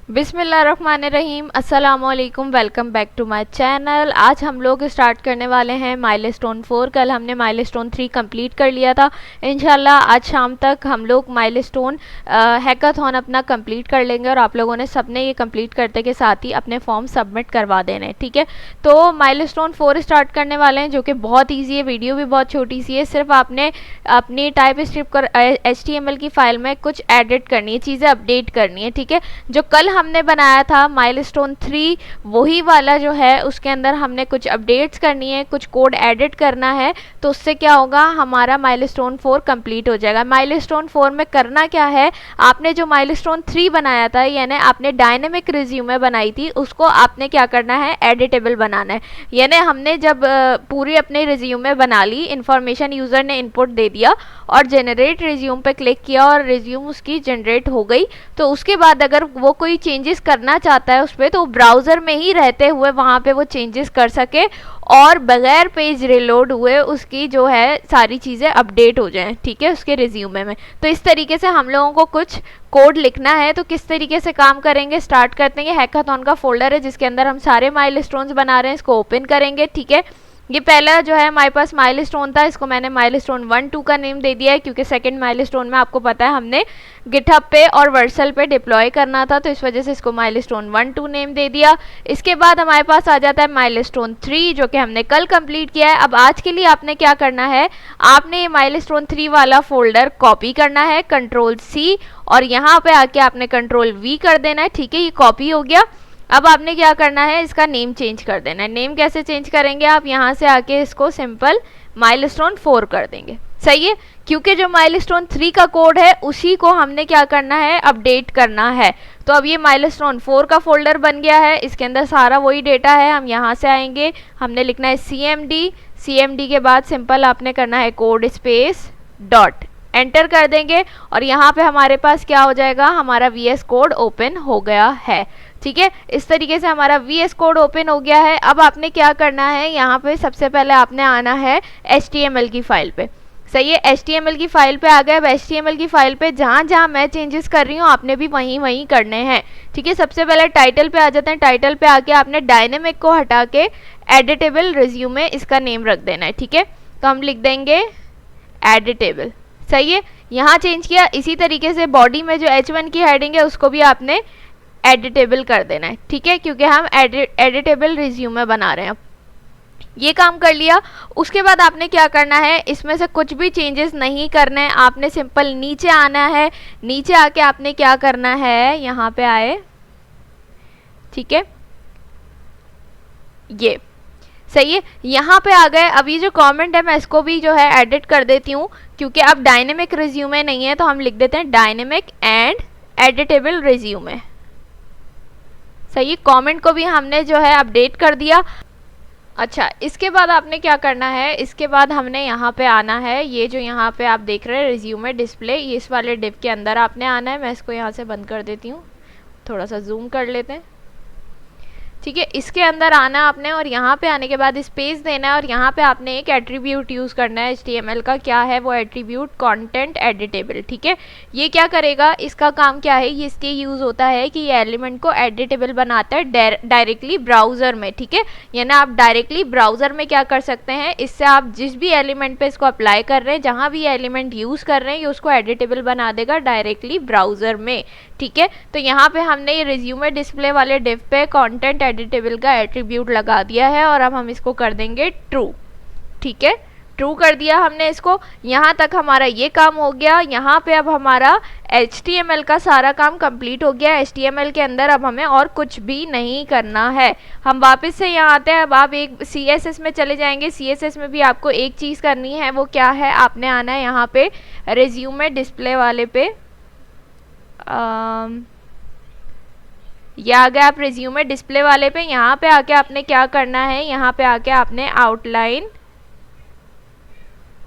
बिस्मिल्लाहिर्रहमानिर्रहीम, अस्सलामुअलैकुम, welcome back to my channel. आज हम लोग स्टार्ट करने वाले हैं माइलस्टोन 4। कल हमने माइलस्टोन 3 कंप्लीट कर लिया था। इंशाल्लाह आज शाम तक हम लोग माइलस्टोन हैकाथॉन अपना कंप्लीट कर लेंगे और आप लोगों ने सबने ये कंप्लीट करते के साथ ही अपने फॉर्म सबमिट करवा देने, ठीक है। तो माइलस्टोन 4 स्टार्ट करने वाले हैं, जो कि बहुत ईजी है। वीडियो भी बहुत छोटी सी है, सिर्फ आपने अपनी टाइप स्क्रिप्ट HTML की फाइल में कुछ एडिट करनी है, चीज़ें अपडेट करनी है, ठीक है। जो कल हमने बनाया था माइलस्टोन 3, वही वाला जो है उसके अंदर हमने कुछ अपडेट्स करनी है, कुछ कोड एडिट करना है। तो उससे क्या होगा, हमारा माइलस्टोन 4 कंप्लीट हो जाएगा। माइलस्टोन 4 में करना क्या है, आपने जो माइलस्टोन 3 बनाया था, यानी आपने डायनेमिक रिज्यूमे बनाई थी, उसको आपने क्या करना है, एडिटेबल बनाना है। यानी हमने जब पूरी अपने रिज्यूमे बना ली, इंफॉर्मेशन यूज़र ने इनपुट दे दिया और जनरेट रिज्यूम पे क्लिक किया और रिज्यूम उसकी जनरेट हो गई, तो उसके बाद अगर वो कोई चेंजेस करना चाहता है उस पर, तो ब्राउज़र में ही रहते हुए वहाँ पे वो चेंजेस कर सके और बगैर पेज रिलोड हुए उसकी जो है सारी चीज़ें अपडेट हो जाएं, ठीक है, उसके रिज्यूमे में। तो इस तरीके से हम लोगों को कुछ कोड लिखना है। तो किस तरीके से काम करेंगे, स्टार्ट करते हैं। हैकाथॉन का फोल्डर है जिसके अंदर हम सारे माइलस्टोन्स बना रहे हैं, इसको ओपन करेंगे, ठीक है। ये पहला जो है हमारे पास माइलस्टोन था, इसको मैंने माइलस्टोन 1 2 का नेम दे दिया है, क्योंकि सेकंड माइलस्टोन में आपको पता है हमने गिटहब पे और वर्सल पे डिप्लॉय करना था, तो इस वजह से इसको माइलस्टोन 1 2 नेम दे दिया। इसके बाद हमारे पास आ जाता है माइलस्टोन 3, जो कि हमने कल कंप्लीट किया है। अब आज के लिए आपने क्या करना है, आपने ये माइलस्टोन 3 वाला फोल्डर कॉपी करना है, Ctrl+C, और यहाँ पे आके आपने Ctrl+V कर देना है, ठीक है। ये कॉपी हो गया। अब आपने क्या करना है, इसका नेम चेंज कर देना है। नेम कैसे चेंज करेंगे, आप यहाँ से आके इसको सिंपल माइलस्टोन 4 कर देंगे, सही है। क्योंकि जो माइलस्टोन 3 का कोड है उसी को हमने क्या करना है, अपडेट करना है। तो अब ये माइलस्टोन 4 का फोल्डर बन गया है, इसके अंदर सारा वही डेटा है। हम यहाँ से आएंगे, हमने लिखना है CMD के बाद सिंपल आपने करना है कोड स्पेस डॉट, एंटर कर देंगे और यहाँ पे हमारे पास क्या हो जाएगा, हमारा VS कोड ओपन हो गया है, ठीक है। इस तरीके से हमारा VS कोड ओपन हो गया है। अब आपने क्या करना है, यहाँ पे सबसे पहले आपने आना है HTML की फाइल पे, सही है। HTML की फाइल पे आ गए। अब HTML की फाइल पे जहाँ जहाँ मैं चेंजेस कर रही हूँ आपने भी वहीं करने हैं, ठीक है। सबसे पहले टाइटल पे आ जाते हैं। टाइटल पे आके आपने डायनेमिक को हटा के एडिटेबल रिज्यूमे इसका नेम रख देना है, ठीक है। तो हम लिख देंगे एडिटेबल, सही है। यहाँ चेंज किया। इसी तरीके से बॉडी में जो H1 की हेडिंग है उसको भी आपने एडिटेबल कर देना है, ठीक है, क्योंकि हम एडिटेबल रिज्यूमे बना रहे हैं। ये काम कर लिया। उसके बाद आपने क्या करना है, इसमें से कुछ भी चेंजेस नहीं करने हैं, आपने सिंपल नीचे आना है। नीचे आके आपने क्या करना है, यहाँ पे आए, ठीक है, ये सही है। यहाँ पे आ गए। अब ये जो कमेंट है मैं इसको भी जो है एडिट कर देती हूँ, क्योंकि अब डायनेमिक रिज्यूमे नहीं है, तो हम लिख देते हैं डायनेमिक एंड एडिटेबल रिज्यूमे, सही है। कमेंट को भी हमने जो है अपडेट कर दिया। अच्छा, इसके बाद आपने क्या करना है, इसके बाद हमने यहाँ पे आना है। ये जो यहाँ पे आप देख रहे हैं रिज्यूमे डिस्प्ले, ये इस वाले डिव के अंदर आपने आना है। मैं इसको यहाँ से बंद कर देती हूँ, थोड़ा सा जूम कर लेते हैं, ठीक है। इसके अंदर आना आपने और यहाँ पे आने के बाद स्पेस देना है और यहाँ पे आपने एक एट्रीब्यूट यूज़ करना है HTML का। क्या है वो एट्रीब्यूट, कंटेंट एडिटेबल, ठीक है। ये क्या करेगा, इसका काम क्या है, ये इसके यूज़ होता है कि ये एलिमेंट को एडिटेबल बनाता है डायरेक्टली ब्राउज़र में, ठीक है। यानी आप डायरेक्टली ब्राउज़र में क्या कर सकते हैं, इससे आप जिस भी एलिमेंट पे इसको अप्लाई कर रहे हैं, जहाँ भी एलिमेंट यूज़ कर रहे हैं, ये उसको एडिटेबल बना देगा डायरेक्टली ब्राउज़र में, ठीक है। तो यहाँ पे हमने ये रिज्यूमे डिस्प्ले वाले डिव पे कंटेंट एडिटेबल का एट्रीब्यूट लगा दिया है और अब हम इसको कर देंगे ट्रू, ठीक है। ट्रू कर दिया हमने इसको। यहाँ तक हमारा ये काम हो गया। यहाँ पे अब हमारा HTML का सारा काम कंप्लीट हो गया। HTML के अंदर अब हमें और कुछ भी नहीं करना है। हम वापस से यहाँ आते हैं। अब आप एक CSS में चले जाएंगे। CSS में भी आपको एक चीज़ करनी है, वो क्या है, आपने आना है यहाँ पे रिज्यूमे डिस्प्ले वाले पे। ये आ गया आप रिज्यूमे डिस्प्ले वाले पे। यहाँ पे आके आपने क्या करना है, यहाँ पे आके आपने आउटलाइन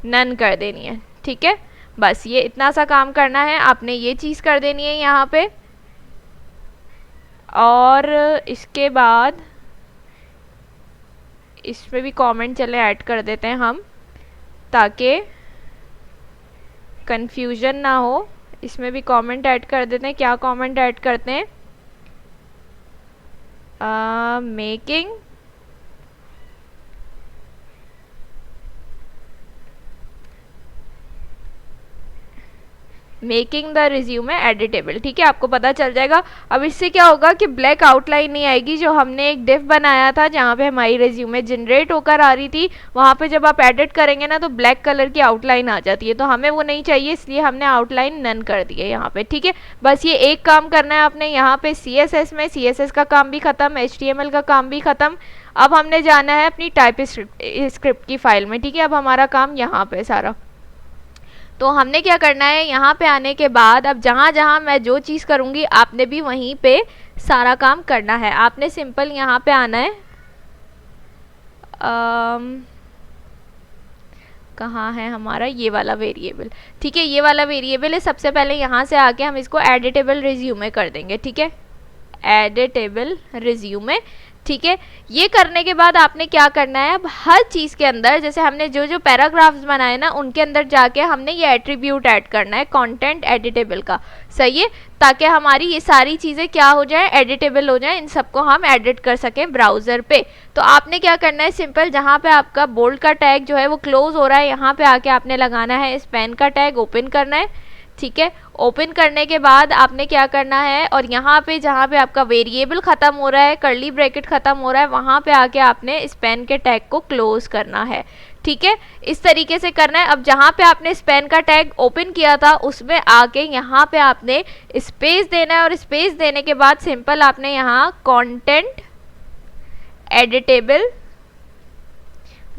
नन कर देनी है, ठीक है। बस ये इतना सा काम करना है, आपने ये चीज़ कर देनी है यहाँ पे। और इसके बाद इसमें भी कमेंट चले ऐड कर देते हैं हम, ताकि कंफ्यूजन ना हो। इसमें भी कमेंट ऐड कर देते हैं। क्या कमेंट ऐड करते हैं, मेकिंग द रिज्यूमे एडिटेबल। ठीक है, आपको पता चल जाएगा। अब इससे क्या होगा कि ब्लैक आउटलाइन नहीं आएगी। जो हमने एक डिफ बनाया था जहाँ पे हमारी रिज्यूमे जनरेट होकर आ रही थी, वहाँ पे जब आप एडिट करेंगे ना तो ब्लैक कलर की आउटलाइन आ जाती है, तो हमें वो नहीं चाहिए, इसलिए हमने आउटलाइन नन कर दी है यहाँ पे। ठीक है, बस ये एक काम करना है आपने यहाँ पे CSS में। CSS का काम भी खत्म, HTML का काम भी खत्म। अब हमने जाना है अपनी टाइप स्क्रिप्ट की फाइल में। ठीक है, अब हमारा काम यहाँ पे सारा। तो हमने क्या करना है, यहाँ पे आने के बाद अब जहाँ जहाँ मैं जो चीज़ करूँगी आपने भी वहीं पे सारा काम करना है। आपने सिंपल यहाँ पे आना है, कहाँ है हमारा ये वाला वेरिएबल। ठीक है, ये वाला वेरिएबल है। सबसे पहले यहाँ से आके हम इसको एडिटेबल रिज्यूमे कर देंगे। ठीक है, एडिटेबल रिज्यूमे। ठीक है, ये करने के बाद आपने क्या करना है, अब हर चीज़ के अंदर जैसे हमने जो जो पैराग्राफ्स बनाए ना उनके अंदर जाके हमने ये एट्रीब्यूट ऐड करना है कंटेंट एडिटेबल का। सही है, ताकि हमारी ये सारी चीज़ें क्या हो जाए, एडिटेबल हो जाए, इन सबको हम एडिट कर सकें ब्राउज़र पे। तो आपने क्या करना है, सिंपल जहाँ पे आपका बोल्ड का टैग जो है वो क्लोज हो रहा है, यहाँ पे आके आपने लगाना है स्पैन का टैग, ओपन करना है। ठीक है, ओपन करने के बाद आपने क्या करना है, और यहाँ पे जहाँ पे आपका वेरिएबल ख़त्म हो रहा है, कर्ली ब्रैकेट ख़त्म हो रहा है, वहाँ पे आके आपने स्पैन के टैग को क्लोज करना है। ठीक है, इस तरीके से करना है। अब जहाँ पे आपने स्पैन का टैग ओपन किया था उसमें आके यहाँ पे आपने स्पेस देना है, और स्पेस देने के बाद सिंपल आपने यहाँ कंटेंट एडिटेबल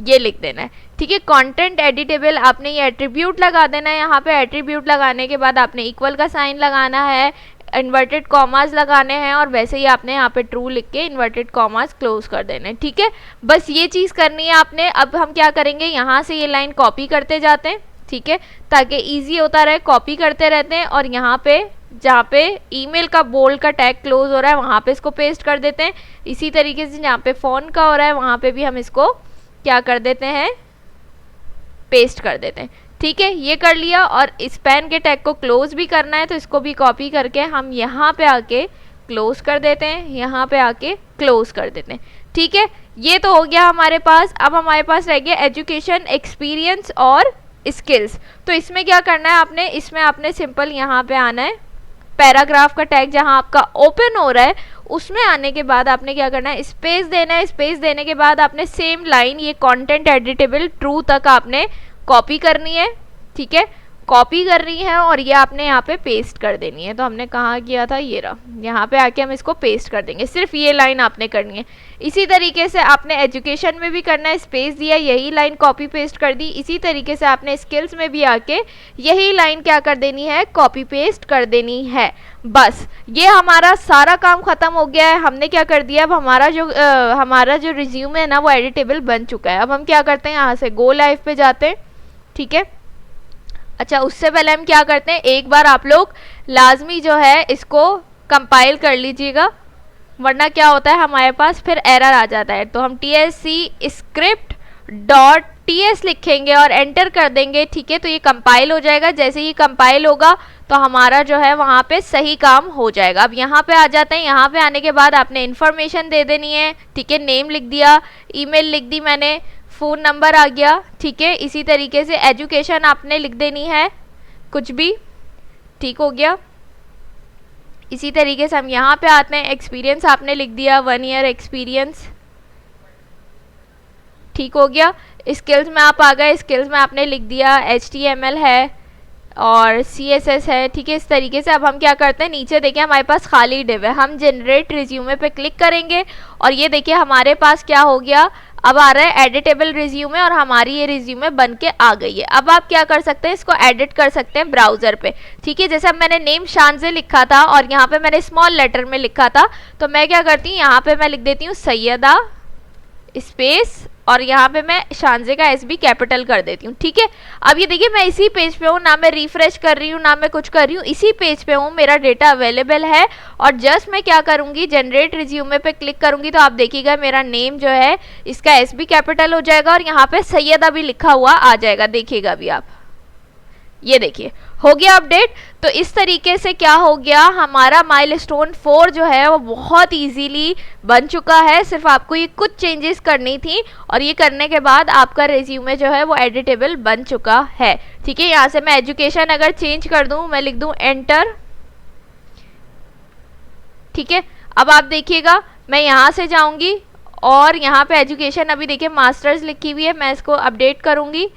ये लिख देना है। ठीक है, कंटेंट एडिटेबल आपने ये एट्रीब्यूट लगा देना है। यहाँ पे एट्रीब्यूट लगाने के बाद आपने इक्वल का साइन लगाना है, इन्वर्टेड कॉमास लगाने हैं, और वैसे ही आपने यहाँ पे ट्रू लिख के इन्वर्टेड कॉमास क्लोज कर देना है। ठीक है, बस ये चीज़ करनी है आपने। अब हम क्या करेंगे, यहाँ से ये लाइन कॉपी करते जाते हैं। ठीक है, ताकि ईजी होता रहे, कॉपी करते रहते हैं, और यहाँ पे जहाँ पे ईमेल का बोल्ड का टैग क्लोज हो रहा है वहाँ पे इसको पेस्ट कर देते हैं। इसी तरीके से जहाँ पे फ़ोन का हो रहा है वहाँ पे भी हम इसको क्या कर देते हैं, पेस्ट कर देते हैं। ठीक है, ये कर लिया, और स्पैन के टैग को क्लोज भी करना है, तो इसको भी कॉपी करके हम यहाँ पे आके क्लोज कर देते हैं, यहाँ पे आके क्लोज कर देते हैं। ठीक है, ये तो हो गया हमारे पास। अब हमारे पास रह गया एजुकेशन, एक्सपीरियंस और स्किल्स। तो इसमें क्या करना है आपने, इसमें आपने सिंपल यहाँ पे आना है, पैराग्राफ का टैग जहाँ आपका ओपन हो रहा है उसमें आने के बाद आपने क्या करना है, स्पेस देना है। स्पेस देने के बाद आपने सेम लाइन ये कंटेंट एडिटेबल ट्रू तक आपने कॉपी करनी है। ठीक है, कॉपी करनी है और ये आपने यहाँ पे पेस्ट कर देनी है। तो हमने कहाँ किया था, ये रहा, यहाँ पे आके हम इसको पेस्ट कर देंगे। सिर्फ ये लाइन आपने करनी है। इसी तरीके से आपने एजुकेशन में भी करना है, स्पेस दिया, यही लाइन कॉपी पेस्ट कर दी। इसी तरीके से आपने स्किल्स में भी आके यही लाइन क्या कर देनी है, कॉपी पेस्ट कर देनी है। बस ये हमारा सारा काम खत्म हो गया है। हमने क्या कर दिया, अब हमारा जो रिज्यूम है ना वो एडिटेबल बन चुका है। अब हम क्या करते हैं, यहाँ से गो लाइव पे जाते हैं। ठीक है, अच्छा उससे पहले हम क्या करते हैं, एक बार आप लोग लाजमी जो है इसको कंपाइल कर लीजिएगा, वरना क्या होता है हमारे पास फिर एरर आ जाता है। तो हम tsc_script.ts लिखेंगे और एंटर कर देंगे। ठीक है, तो ये कंपाइल हो जाएगा। जैसे ही कंपाइल होगा तो हमारा जो है वहाँ पे सही काम हो जाएगा। अब यहाँ पे आ जाते हैं। यहाँ पे आने के बाद आपने इन्फॉर्मेशन दे देनी है। ठीक है, नेम लिख दिया, ईमेल लिख दी मैंने, फ़ोन नंबर आ गया। ठीक है, इसी तरीके से एजुकेशन आपने लिख देनी है कुछ भी। ठीक हो गया। इसी तरीके से हम यहाँ पे आते हैं, एक्सपीरियंस आपने लिख दिया, 1 ईयर एक्सपीरियंस। ठीक हो गया। स्किल्स में आप आ गए, स्किल्स में आपने लिख दिया HTML है और CSS है। ठीक है, इस तरीके से अब हम क्या करते हैं, नीचे देखिए हमारे पास खाली डिव है, हम जनरेट रिज्यूमे पे क्लिक करेंगे और ये देखिए हमारे पास क्या हो गया, अब आ रहा है एडिटेबल रिज्यूमे और हमारी ये रिज्यूमे बन के आ गई है। अब आप क्या कर सकते हैं, इसको एडिट कर सकते हैं ब्राउज़र पे। ठीक है, जैसे अब मैंने नेम शानजे लिखा था और यहाँ पे मैंने स्मॉल लेटर में लिखा था, तो मैं क्या करती हूँ, यहाँ पे मैं लिख देती हूँ सैयदा स्पेस और यहाँ पे मैं शानजे का SB कैपिटल कर देती हूँ। ठीक है, अब ये देखिए मैं इसी पेज पे हूँ, ना मैं रिफ्रेश कर रही हूँ ना मैं कुछ कर रही हूँ, इसी पेज पे हूँ, मेरा डेटा अवेलेबल है। और जस्ट मैं क्या करूँगी, जनरेट रिज्यूमे पे क्लिक करूँगी तो आप देखिएगा मेरा नेम जो है इसका SB कैपिटल हो जाएगा और यहाँ पे सैयदा भी लिखा हुआ आ जाएगा। देखिएगा अभी आप, ये देखिए हो गया अपडेट। तो इस तरीके से क्या हो गया, हमारा माइलस्टोन 4 जो है वो बहुत इजीली बन चुका है। सिर्फ आपको ये कुछ चेंजेस करनी थी और ये करने के बाद आपका रिज्यूमे जो है वो एडिटेबल बन चुका है। ठीक है, यहाँ से मैं एजुकेशन अगर चेंज कर दूं, मैं लिख दूं एंटर। ठीक है, अब आप देखिएगा मैं यहाँ से जाऊंगी और यहाँ पे एजुकेशन अभी देखिए मास्टर्स लिखी हुई है, मैं इसको अपडेट करूंगी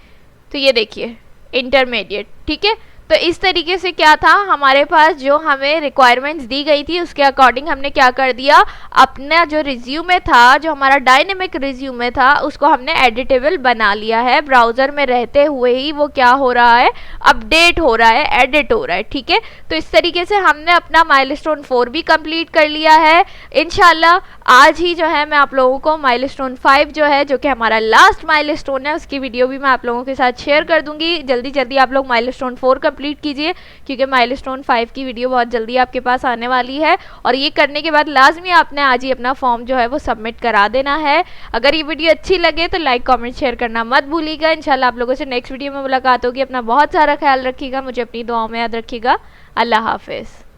तो ये देखिए इंटरमीडिएट। ठीक है, तो इस तरीके से क्या था, हमारे पास जो हमें रिक्वायरमेंट्स दी गई थी उसके अकॉर्डिंग हमने क्या कर दिया, अपना जो रिज्यूमे था, जो हमारा डायनेमिक रिज्यूमे था, उसको हमने एडिटेबल बना लिया है। ब्राउजर में रहते हुए ही वो क्या हो रहा है, अपडेट हो रहा है, एडिट हो रहा है। ठीक है, तो इस तरीके से हमने अपना माइलस्टोन 4 भी कंप्लीट कर लिया है। इंशाल्लाह आज ही जो है मैं आप लोगों को माइलस्टोन 5 जो है, जो कि हमारा लास्ट माइलस्टोन है, उसकी वीडियो भी मैं आप लोगों के साथ शेयर कर दूंगी। जल्दी जल्दी आप लोग माइलस्टोन 4 कंप्लीट कीजिए, क्योंकि माइलस्टोन 5 की वीडियो बहुत जल्दी आपके पास आने वाली है। और ये करने के बाद लाजमी आपने आज ही अपना फॉर्म जो है वो सबमिट करा देना है। अगर ये वीडियो अच्छी लगे तो लाइक कमेंट शेयर करना मत भूलिएगा। इंशाल्लाह आप लोगों से नेक्स्ट वीडियो में मुलाकात होगी। अपना बहुत सारा ख्याल रखिएगा, मुझे अपनी दुआओं में याद रखिएगा। अल्लाह हाफिज़।